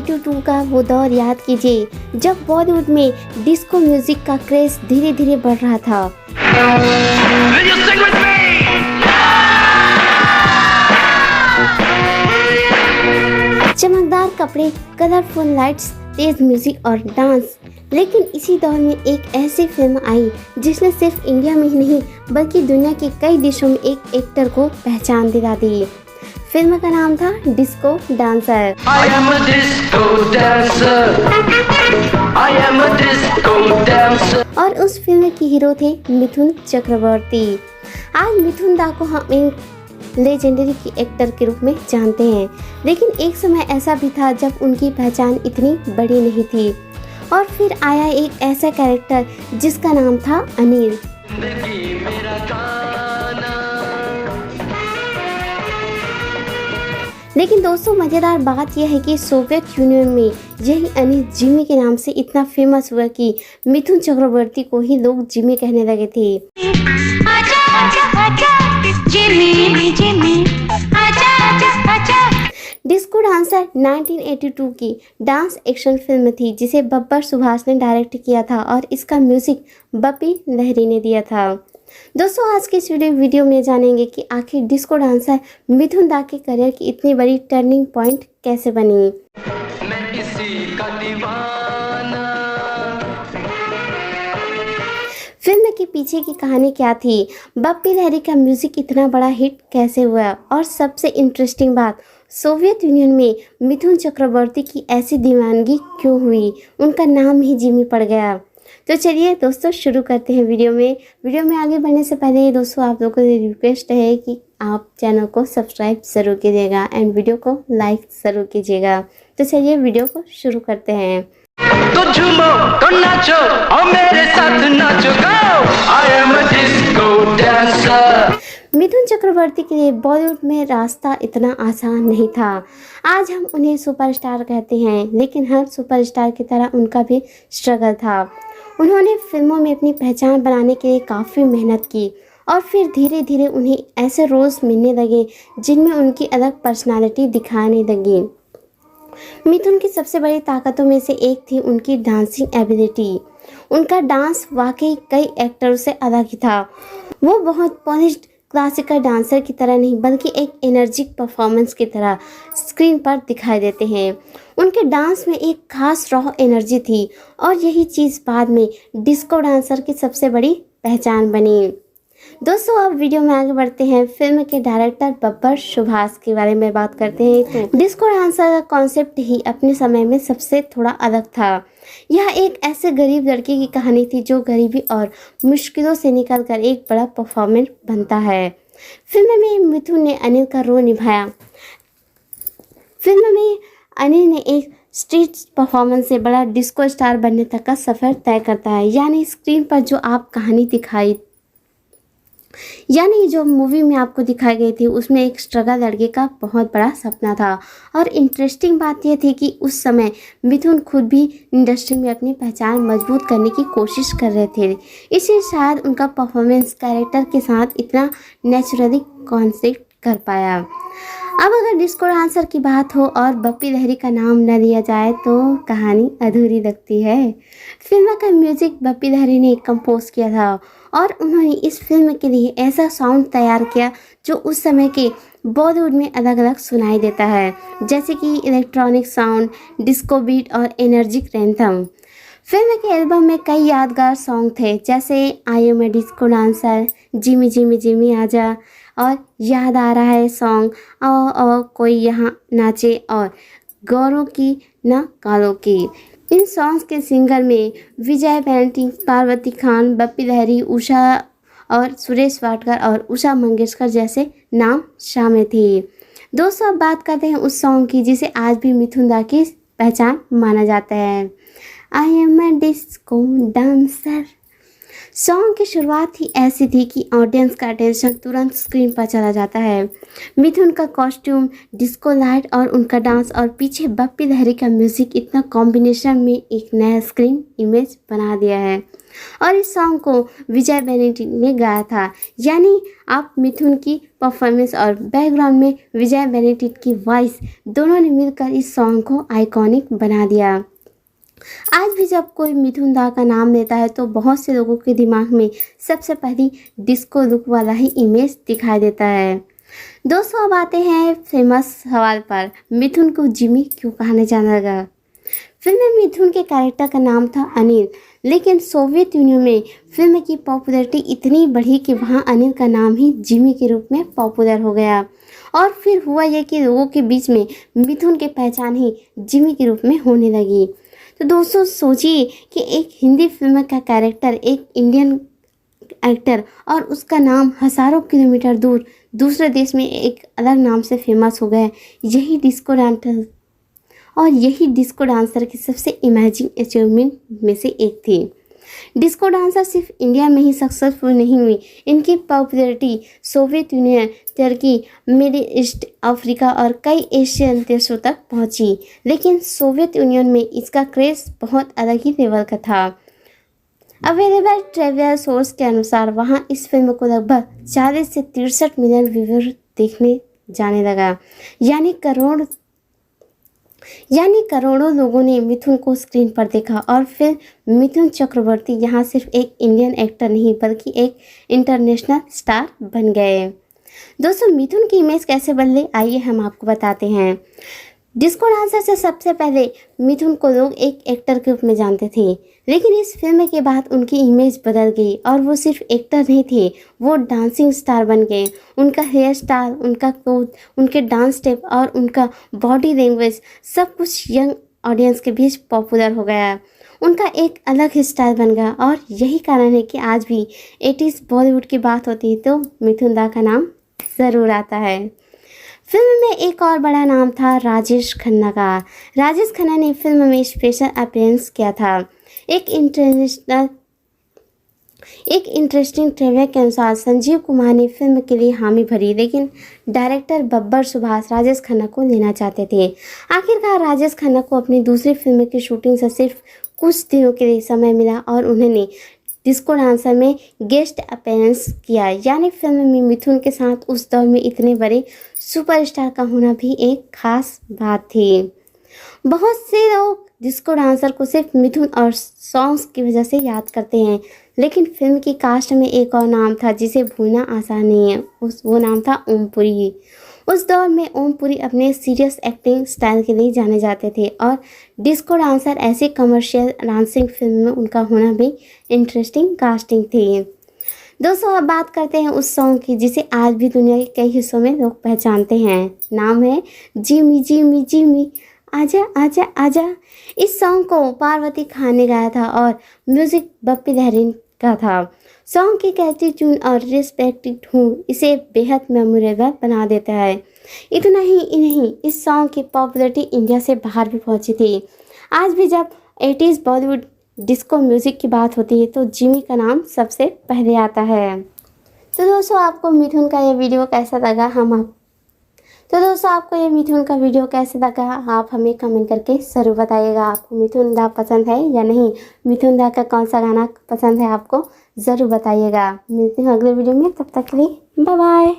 1982 का वो दौर याद कीजिए जब बॉलीवुड में डिस्को म्यूजिक का क्रेज धीरे धीरे बढ़ रहा था। Will you sing with me? चमकदार कपड़े, कलरफुल लाइट्स, तेज म्यूजिक और डांस। लेकिन इसी दौर में एक ऐसी फिल्म आई जिसने सिर्फ इंडिया में ही नहीं बल्कि दुनिया के कई देशों में एक एक्टर को पहचान दिला दी। फिल्म का नाम था disco dancer. I am a disco dancer. I am a disco dancer. और उस फिल्म के हीरो थे मिथुन चक्रवर्ती। आज मिथुन दा को हम एक लेजेंडरी एक्टर के रूप में जानते हैं, लेकिन एक समय ऐसा भी था जब उनकी पहचान इतनी बड़ी नहीं थी। और फिर आया एक ऐसा कैरेक्टर जिसका नाम था अनिल। जिंदगी मेरा गाना। लेकिन दोस्तों, मज़ेदार बात यह है कि सोवियत यूनियन में यही अनिल जिमी के नाम से इतना फेमस हुआ कि मिथुन चक्रवर्ती को ही लोग जिमी कहने लगे थे। आजा आजा आजा जिमी जिमी आजा आजा आजा। डिस्को डांसर 1982 की डांस एक्शन फिल्म थी जिसे बब्बर सुभाष ने डायरेक्ट किया था और इसका म्यूजिक बप्पी लहरी ने दिया था। दोस्तों, आज के इस वीडियो में जानेंगे कि आखिर डिस्को डांसर मिथुन दा के करियर की इतनी बड़ी टर्निंग पॉइंट कैसे बनी। मैं किसी का दीवाना। फिल्म के पीछे की कहानी क्या थी, बप्पी लहरी का म्यूजिक इतना बड़ा हिट कैसे हुआ, और सबसे इंटरेस्टिंग बात, सोवियत यूनियन में मिथुन चक्रवर्ती की ऐसी दीवानगी क्यों हुई, उनका नाम ही जिमी पड़ गया। तो चलिए दोस्तों, शुरू करते हैं वीडियो में आगे बढ़ने से पहले दोस्तों आप लोगों से रिक्वेस्ट है कि आप चैनल को सब्सक्राइब ज़रूर कीजिएगा एंड वीडियो को लाइक ज़रूर कीजिएगा। तो चलिए वीडियो को शुरू करते हैं। तो झूमो तो नाचो और मेरे साथ नाचो गाओ। I am a disco dancer. Mithun Chakraborty के लिए बॉलीवुड में रास्ता इतना आसान नहीं था। आज हम उन्हें सुपरस्टार कहते हैं, लेकिन हर सुपरस्टार की तरह उनका भी स्ट्रगल था। उन्होंने फिल्मों में अपनी पहचान बनाने के लिए काफ़ी मेहनत की और फिर धीरे धीरे उन्हें ऐसे रोल्स मिलने लगे जिनमें उनकी अलग पर्सनालिटी दिखाने लगी। मिथुन की सबसे बड़ी ताकतों में से एक थी उनकी डांसिंग एबिलिटी। उनका डांस वाकई कई एक्टरों से अलग ही था। वो बहुत पॉलिश्ड क्लासिकल डांसर की तरह नहीं बल्कि एक एनर्जिक परफॉर्मेंस की तरह स्क्रीन पर दिखाई देते हैं। उनके डांस में एक खास रॉ एनर्जी थी और यही चीज़ बाद में डिस्को डांसर की सबसे बड़ी पहचान बनी। दोस्तों, अब वीडियो में आगे बढ़ते हैं। फिल्म के डायरेक्टर बब्बर सुभाष के बारे में बात करते हैं। तो डिस्को डांसर का कॉन्सेप्ट ही अपने समय में सबसे थोड़ा अलग था। यह एक ऐसे गरीब लड़के की कहानी थी जो गरीबी और मुश्किलों से निकलकर एक बड़ा परफॉर्मेंस बनता है। फिल्म में मिथुन ने अनिल का रोल निभाया। फिल्म में अनिल ने एक स्ट्रीट परफॉर्मेंस से बड़ा डिस्को स्टार बनने तक का सफ़र तय करता है। यानी स्क्रीन पर जो आप कहानी दिखाई, यानी जो मूवी में आपको दिखाई गई थी उसमें एक स्ट्रगल लड़के का बहुत बड़ा सपना था। और इंटरेस्टिंग बात यह थी कि उस समय मिथुन खुद भी इंडस्ट्री में अपनी पहचान मजबूत करने की कोशिश कर रहे थे, इसलिए शायद उनका परफॉर्मेंस कैरेक्टर के साथ इतना नेचुरली कॉन्सेप्ट कर पाया। अब अगर डिस्को डांसर की बात हो और बप्पी लहरी का नाम न लिया जाए तो कहानी अधूरी लगती है। फिल्म का म्यूजिक बप्पी लहरी ने कंपोज किया था और उन्होंने इस फिल्म के लिए ऐसा साउंड तैयार किया जो उस समय के बॉलीवुड में अलग अलग सुनाई देता है, जैसे कि इलेक्ट्रॉनिक साउंड, डिस्को बीट और एनर्जिक एंथम। फिल्म के एल्बम में कई यादगार सॉन्ग थे, जैसे I am a disco dancer, Jimmy Jimmy Jimmy आजा और याद आ रहा है सॉन्ग, और कोई यहाँ नाचे और गौरों की न कालों की। इन सॉन्ग्स के सिंगर में विजय बेंटी, पार्वती खान, बप्पी लहरी, उषा और सुरेश वाडकर और उषा मंगेशकर जैसे नाम शामिल थे। दोस्तों, अब बात करते हैं उस सॉन्ग की जिसे आज भी मिथुन दा की पहचान माना जाता है। I am a disco dancer. Song की शुरुआत ही ऐसी थी कि ऑडियंस का अटेंशन तुरंत स्क्रीन पर चला जाता है। मिथुन का कॉस्ट्यूम, डिस्को लाइट और उनका डांस और पीछे बप्पी लहरी का म्यूजिक इतना कॉम्बिनेशन में एक नया स्क्रीन इमेज बना दिया है। और इस सॉन्ग को विजय बेनेडिक्ट ने गाया था, यानी आप मिथुन की परफॉर्मेंस और बैकग्राउंड में विजय बेनेडिक्ट की वॉइस दोनों ने मिलकर इस सॉन्ग को आइकॉनिक बना दिया। आज भी जब कोई मिथुन दा का नाम लेता है तो बहुत से लोगों के दिमाग में सबसे पहली डिस्को लुक वाला ही इमेज दिखाई देता है। दोस्तों, अब आते हैं फेमस सवाल पर, मिथुन को जिमी क्यों कहा जाने लगा। फिल्म में मिथुन के कैरेक्टर का नाम था अनिल, लेकिन सोवियत यूनियन में फिल्म की पॉपुलैरिटी इतनी बढ़ी कि वहाँ अनिल का नाम ही जिमी के रूप में पॉपुलर हो गया। और फिर हुआ यह कि लोगों के बीच में मिथुन की पहचान ही जिमी के रूप में होने लगी। तो दोस्तों, सोचिए कि एक हिंदी फिल्म का कैरेक्टर एक इंडियन एक्टर और उसका नाम हज़ारों किलोमीटर दूर दूसरे देश में एक अलग नाम से फेमस हो गया। यही डिस्को डांसर की सबसे इमेजिंग अचीवमेंट में से एक थी। डिस्को डांसर सिर्फ इंडिया में ही सक्सेसफुल नहीं हुई, इनकी पॉपुलैरिटी सोवियत यूनियन, तुर्की, मिडिल ईस्ट, अफ्रीका और कई एशियन देशों तक पहुंची। लेकिन सोवियत यूनियन में इसका क्रेज़ बहुत अलग ही लेवल का था। अवेलेबल ट्रेवल सोर्स के अनुसार वहां इस फिल्म को लगभग 40 से 63 मिलियन व्यूअर देखने जाने लगा, यानी करोड़ों लोगों ने मिथुन को स्क्रीन पर देखा। और फिर मिथुन चक्रवर्ती यहाँ सिर्फ एक इंडियन एक्टर नहीं बल्कि एक इंटरनेशनल स्टार बन गए। दोस्तों, मिथुन की इमेज कैसे बदले, आइए हम आपको बताते हैं। डिस्को डांसर से सबसे पहले मिथुन को लोग एक एक्टर के रूप में जानते थे, लेकिन इस फिल्म के बाद उनकी इमेज बदल गई और वो सिर्फ एक्टर नहीं थे, वो डांसिंग स्टार बन गए। उनका हेयर स्टाइल, उनका क्लोथ, उनके डांस स्टेप और उनका बॉडी लैंग्वेज सब कुछ यंग ऑडियंस के बीच पॉपुलर हो गया। उनका एक अलग ही स्टाइल बन गया और यही कारण है कि आज भी 80s बॉलीवुड की बात होती है तो मिथुन दा का नाम ज़रूर आता है। फिल्म में एक और बड़ा नाम था राजेश खन्ना का। राजेश खन्ना ने फिल्म में स्पेशल अपीयरेंस किया था। एक इंटरेस्टिंग ट्रिविया के अनुसार संजीव कुमार ने फिल्म के लिए हामी भरी, लेकिन डायरेक्टर बब्बर सुभाष राजेश खन्ना को लेना चाहते थे। आखिरकार राजेश खन्ना को अपनी दूसरी फिल्म की शूटिंग से सिर्फ कुछ दिनों के लिए समय मिला और उन्होंने डिस्को डांसर में गेस्ट अपीयरेंस किया, यानी फिल्म में मिथुन के साथ उस दौर में इतने बड़े सुपरस्टार का होना भी एक खास बात थी। बहुत से लोग डिस्को डांसर को सिर्फ मिथुन और सॉन्ग्स की वजह से याद करते हैं, लेकिन फिल्म की कास्ट में एक और नाम था जिसे भूलना आसान नहीं है। वो नाम था ओम पुरी। उस दौर में ओम पुरी अपने सीरियस एक्टिंग स्टाइल के लिए जाने जाते थे और डिस्को डांसर ऐसी कमर्शियल डांसिंग फिल्म में उनका होना भी इंटरेस्टिंग कास्टिंग थी। दोस्तों, अब बात करते हैं उस सॉन्ग की जिसे आज भी दुनिया के कई हिस्सों में लोग पहचानते हैं। नाम है जिमी जिमी जिमी आजा आजा आजा। इस सॉन्ग को पार्वती खान ने गाया था और म्यूजिक बप्पी लहरी का था। सॉन्ग की कैची ट्यून और रिस्पेक्टेड हूँ इसे बेहद मेमोरेबल बना देता है। इतना ही नहीं, इस सॉन्ग की पॉपुलैरिटी इंडिया से बाहर भी पहुंची थी। आज भी जब 80s बॉलीवुड डिस्को म्यूज़िक की बात होती है तो जिमी का नाम सबसे पहले आता है। तो दोस्तों, आपको मिथुन का ये वीडियो कैसा लगा आपको ये मिथुन का वीडियो कैसे लगा आप हमें कमेंट करके ज़रूर बताइएगा। आपको मिथुन दा पसंद है या नहीं, मिथुन दा का कौन सा गाना पसंद है आपको ज़रूर बताइएगा। मिलते हैं अगले वीडियो में, तब तक के लिए बाय बाय।